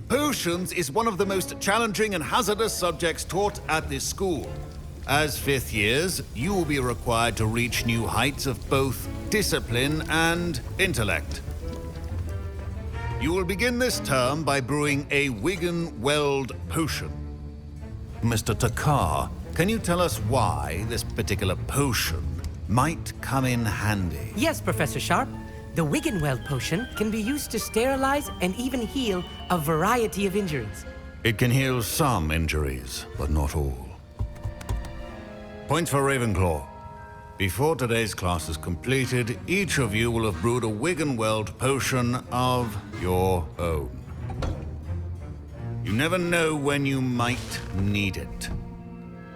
Potions is one of the most challenging and hazardous subjects taught at this school. As fifth years, you will be required to reach new heights of both discipline and intellect. You will begin this term by brewing a Wiggenweld potion. Mr. Takar, can you tell us why this particular potion might come in handy? Yes, Professor Sharp. The Wiggenweld potion can be used to sterilize and even heal a variety of injuries. It can heal some injuries, but not all. Points for Ravenclaw. Before today's class is completed, each of you will have brewed a Wiggenweld potion of your own. You never know when you might need it.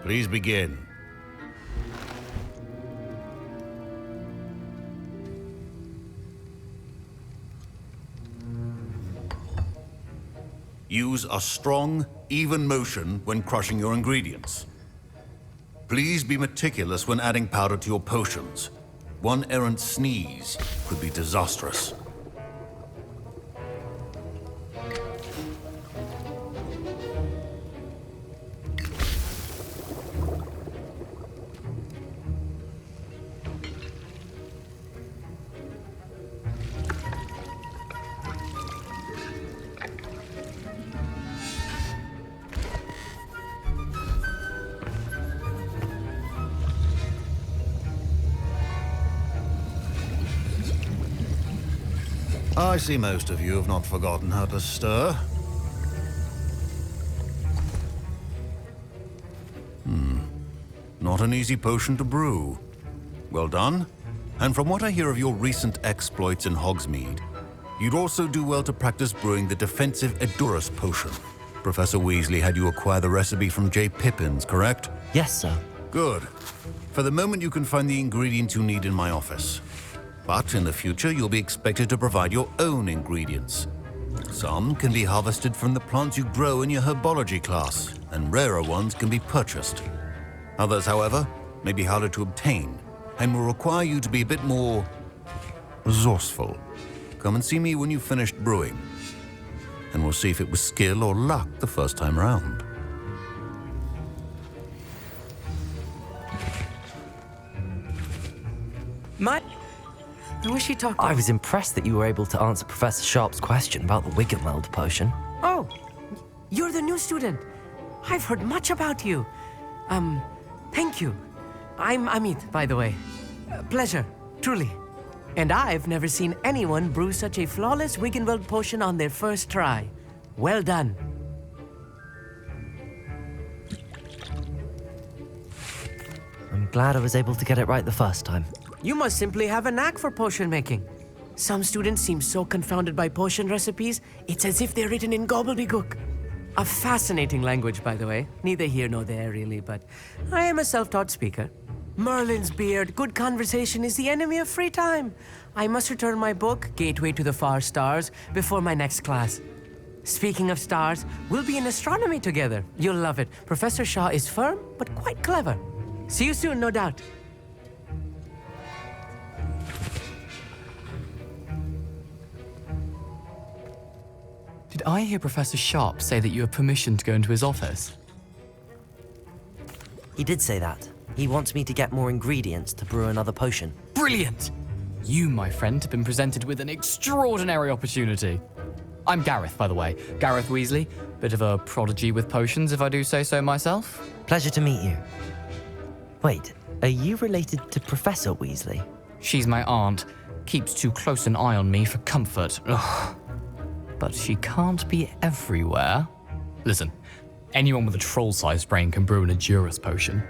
Please begin. Use a strong, even motion when crushing your ingredients. Please be meticulous when adding powder to your potions. One errant sneeze could be disastrous. I see most of you have not forgotten how to stir. Not an easy potion to brew. Well done. And from what I hear of your recent exploits in Hogsmeade, you'd also do well to practice brewing the defensive Edurus potion. Professor Weasley had you acquire the recipe from J. Pippins, correct? Yes, sir. Good. For the moment, you can find the ingredients you need in my office. But in the future, you'll be expected to provide your own ingredients. Some can be harvested from the plants you grow in your herbology class, and rarer ones can be purchased. Others, however, may be harder to obtain, and will require you to be a bit more resourceful. Come and see me when you've finished brewing, and we'll see if it was skill or luck the first time round. I wish he talked. I was impressed that you were able to answer Professor Sharp's question about the Wiggenweld potion. Oh, you're the new student. I've heard much about you. Thank you. I'm Amit, by the way. Pleasure, truly. And I've never seen anyone brew such a flawless Wiggenweld potion on their first try. Well done. I'm glad I was able to get it right the first time. You must simply have a knack for potion making. Some students seem so confounded by potion recipes, it's as if they're written in gobbledygook. A fascinating language, by the way. Neither here nor there, really, but I am a self-taught speaker. Merlin's beard, good conversation is the enemy of free time. I must return my book, Gateway to the Far Stars, before my next class. Speaking of stars, we'll be in astronomy together. You'll love it. Professor Shaw is firm, but quite clever. See you soon, no doubt. Did I hear Professor Sharp say that you have permission to go into his office? He did say that. He wants me to get more ingredients to brew another potion. Brilliant! You, my friend, have been presented with an extraordinary opportunity. I'm Gareth, by the way. Gareth Weasley. Bit of a prodigy with potions, if I do say so myself. Pleasure to meet you. Wait, are you related to Professor Weasley? She's my aunt. Keeps too close an eye on me for comfort. Ugh. But she can't be everywhere. Listen, anyone with a troll-sized brain can brew an Edurus potion.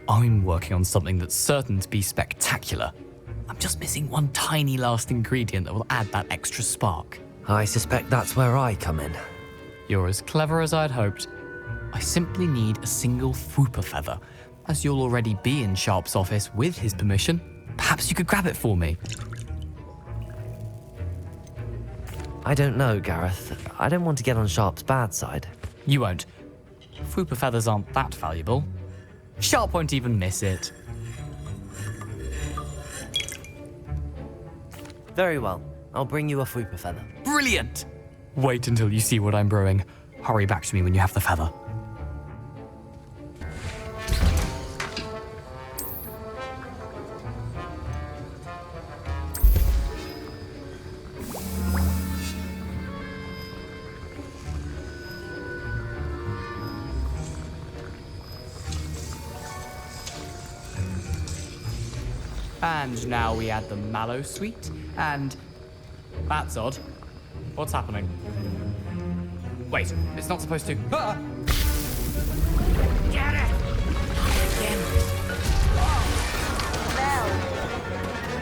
I'm working on something that's certain to be spectacular. I'm just missing one tiny last ingredient that will add that extra spark. I suspect that's where I come in. You're as clever as I'd hoped. I simply need a single Fwooper feather. As you'll already be in Sharp's office with his permission, perhaps you could grab it for me. I don't know, Gareth. I don't want to get on Sharp's bad side. You won't. Fwooper feathers aren't that valuable. Sharp won't even miss it. Very well. I'll bring you a Fwooper feather. Brilliant! Wait until you see what I'm brewing. Hurry back to me when you have the feather. And now we add the mallow sweet, and... That's odd. What's happening? Wait, it's not supposed to... Ah! Get it! Again.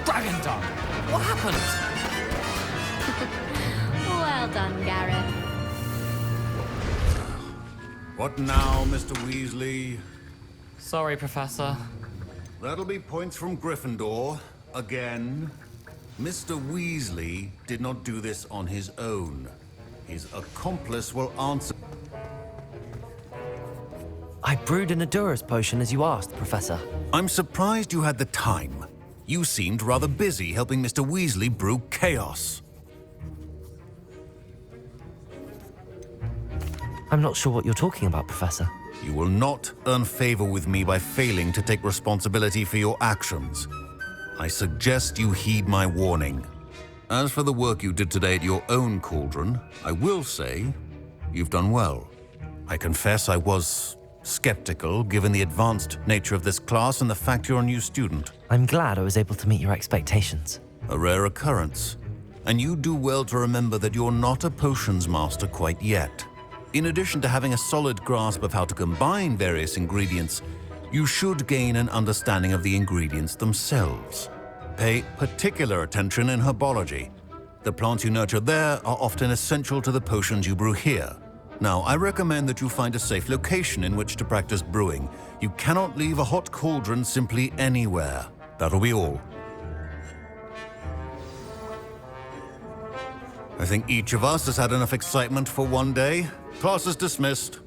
Dragon tongue! What happened? Well done, Gareth. What now, Mr. Weasley? Sorry, Professor. That'll be points from Gryffindor. Again. Mr. Weasley did not do this on his own. His accomplice will answer. I brewed an Adura's potion as you asked, Professor. I'm surprised you had the time. You seemed rather busy helping Mr. Weasley brew chaos. I'm not sure what you're talking about, Professor. You will not earn favor with me by failing to take responsibility for your actions. I suggest you heed my warning. As for the work you did today at your own cauldron, I will say you've done well. I confess I was skeptical given the advanced nature of this class and the fact you're a new student. I'm glad I was able to meet your expectations. A rare occurrence. And you do well to remember that you're not a potions master quite yet. In addition to having a solid grasp of how to combine various ingredients, you should gain an understanding of the ingredients themselves. Pay particular attention in herbology. The plants you nurture there are often essential to the potions you brew here. Now, I recommend that you find a safe location in which to practice brewing. You cannot leave a hot cauldron simply anywhere. That'll be all. I think each of us has had enough excitement for one day. Class is dismissed.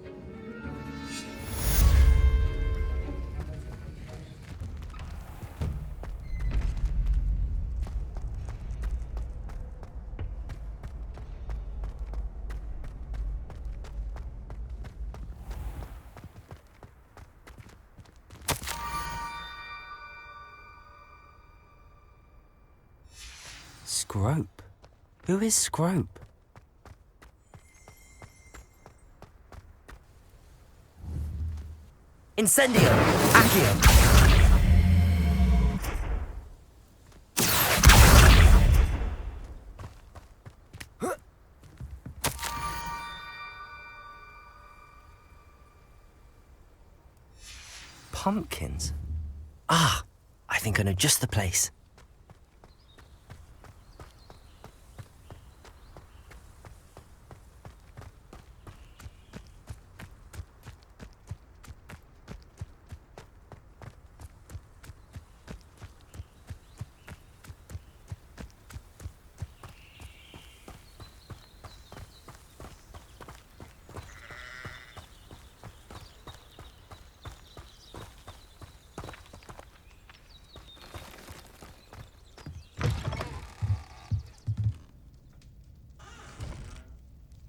Scrope? Who is Scrope? Incendio! Accio! Pumpkins? Ah, I think I know just the place.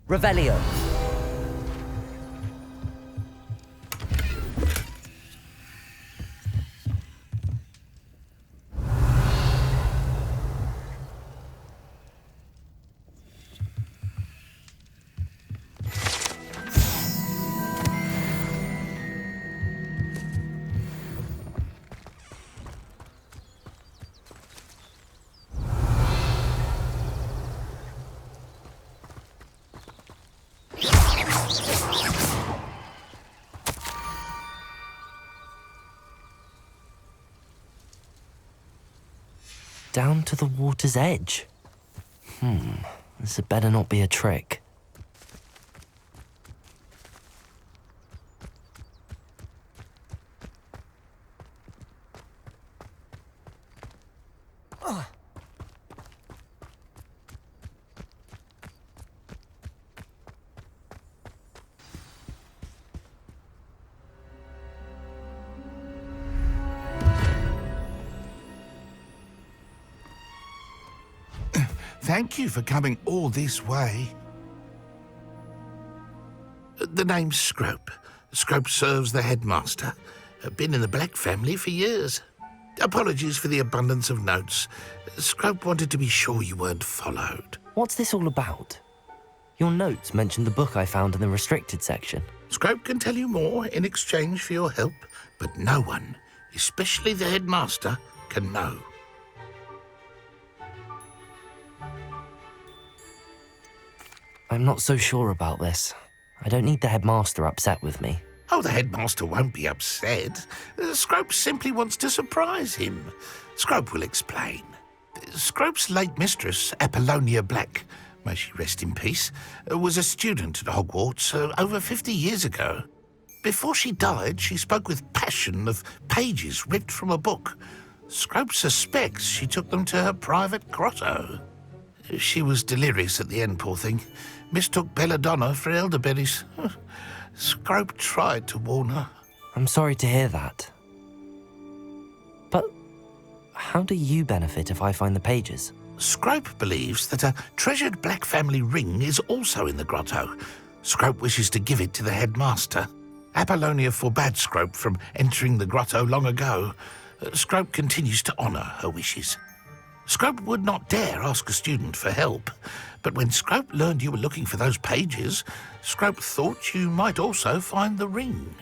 Revelio. Down to the water's edge. This had better not be a trick. Thank you for coming all this way. The name's Scrope. Scrope serves the headmaster. Been in the Black family for years. Apologies for the abundance of notes. Scrope wanted to be sure you weren't followed. What's this all about? Your notes mentioned the book I found in the restricted section. Scrope can tell you more in exchange for your help, but no one, especially the headmaster, can know. I'm not so sure about this. I don't need the headmaster upset with me. Oh, the headmaster won't be upset. Scrope simply wants to surprise him. Scrope will explain. Scrope's late mistress, Apollonia Black, may she rest in peace, was a student at Hogwarts over 50 years ago. Before she died, she spoke with passion of pages ripped from a book. Scrope suspects she took them to her private grotto. She was delirious at the end, poor thing. Mistook belladonna for elderberries. Scrope tried to warn her. I'm sorry to hear that. But how do you benefit if I find the pages? Scrope believes that a treasured Black family ring is also in the grotto. Scrope wishes to give it to the headmaster. Apollonia forbade Scrope from entering the grotto long ago. Scrope continues to honour her wishes. Scrope would not dare ask a student for help, but when Scrope learned you were looking for those pages, Scrope thought you might also find the ring.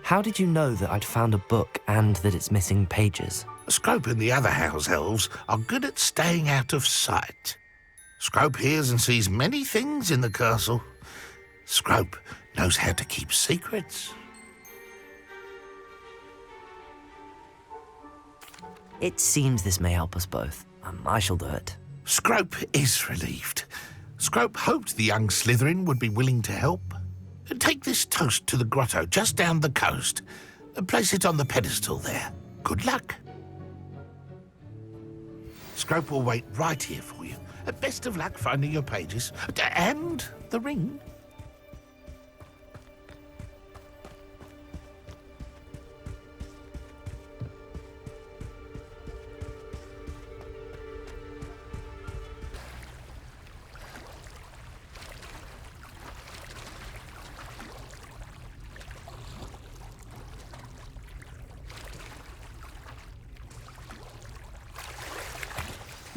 How did you know that I'd found a book and that it's missing pages? Scrope and the other house elves are good at staying out of sight. Scrope hears and sees many things in the castle. Scrope knows how to keep secrets. It seems this may help us both. I shall do it. Scrope is relieved. Scrope hoped the young Slytherin would be willing to help. Take this toast to the grotto just down the coast. Place it on the pedestal there. Good luck. Scrope will wait right here for you. Best of luck finding your pages. And the ring.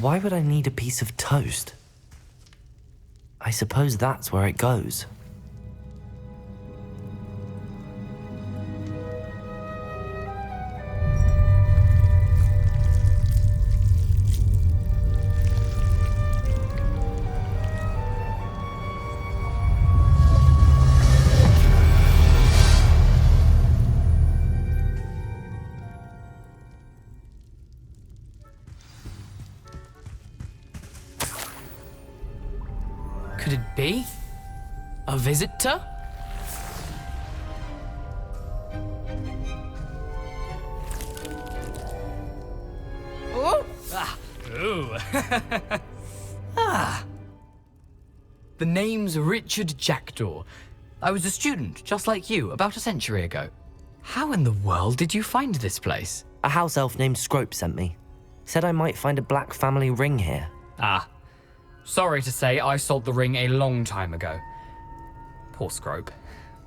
Why would I need a piece of toast? I suppose that's where it goes. Could it be? A visitor? Oh! Ah! Ooh! Ah! The name's Richard Jackdaw. I was a student, just like you, about a century ago. How in the world did you find this place? A house elf named Scrope sent me. Said I might find a Black family ring here. Ah. Sorry to say, I sold the ring a long time ago. Poor Scrope.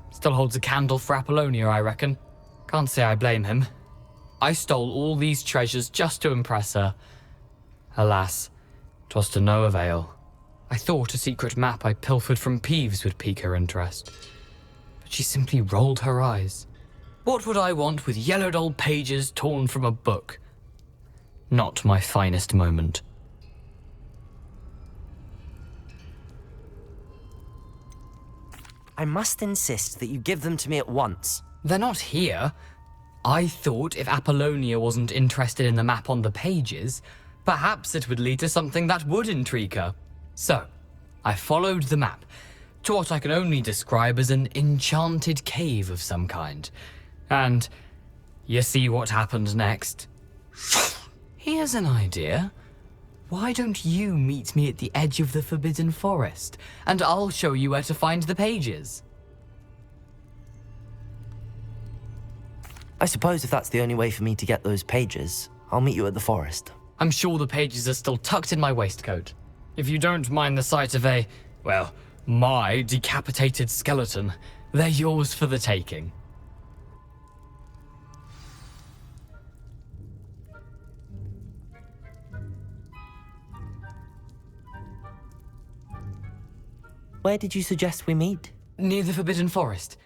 Still holds a candle for Apollonia, I reckon. Can't say I blame him. I stole all these treasures just to impress her. Alas, 'twas to no avail. I thought a secret map I pilfered from Peeves would pique her interest. But she simply rolled her eyes. What would I want with yellowed old pages torn from a book? Not my finest moment. I must insist that you give them to me at once. They're not here. I thought if Apollonia wasn't interested in the map on the pages, perhaps it would lead to something that would intrigue her. So, I followed the map to what I can only describe as an enchanted cave of some kind. And you see what happened next? Here's an idea. Why don't you meet me at the edge of the Forbidden Forest, and I'll show you where to find the pages? I suppose if that's the only way for me to get those pages, I'll meet you at the forest. I'm sure the pages are still tucked in my waistcoat. If you don't mind the sight of a, well, my decapitated skeleton, they're yours for the taking. Where did you suggest we meet? Near the Forbidden Forest.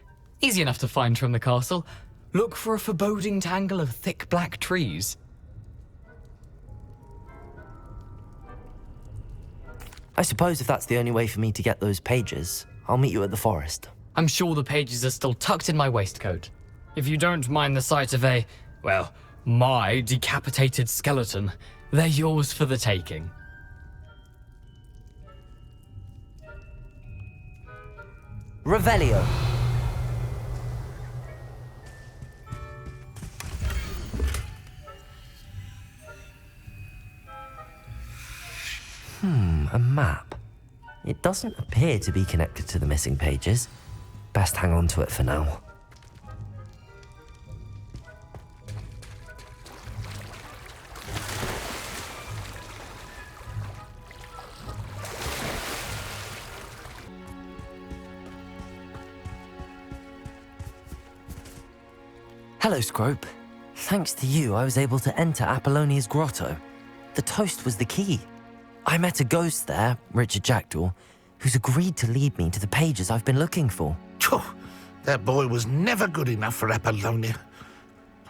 Easy enough to find from the castle. Look for a foreboding tangle of thick black trees. I suppose if that's the only way for me to get those pages, I'll meet you at the forest. I'm sure the pages are still tucked in my waistcoat. If you don't mind the sight of a, well, my decapitated skeleton, they're yours for the taking. Revelio. A map. It doesn't appear to be connected to the missing pages. Best hang on to it for now. Hello, Scrope. Thanks to you, I was able to enter Apollonia's grotto. The toast was the key. I met a ghost there, Richard Jackdaw, who's agreed to lead me to the pages I've been looking for. Phew, that boy was never good enough for Apollonia.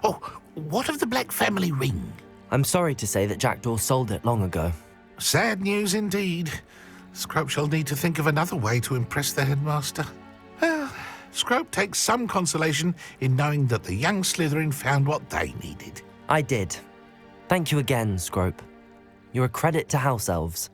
Oh, what of the Black family ring? I'm sorry to say that Jackdaw sold it long ago. Sad news indeed. Scrope shall need to think of another way to impress the headmaster. Well, Scrope takes some consolation in knowing that the young Slytherin found what they needed. I did. Thank you again, Scrope. You're a credit to House Elves.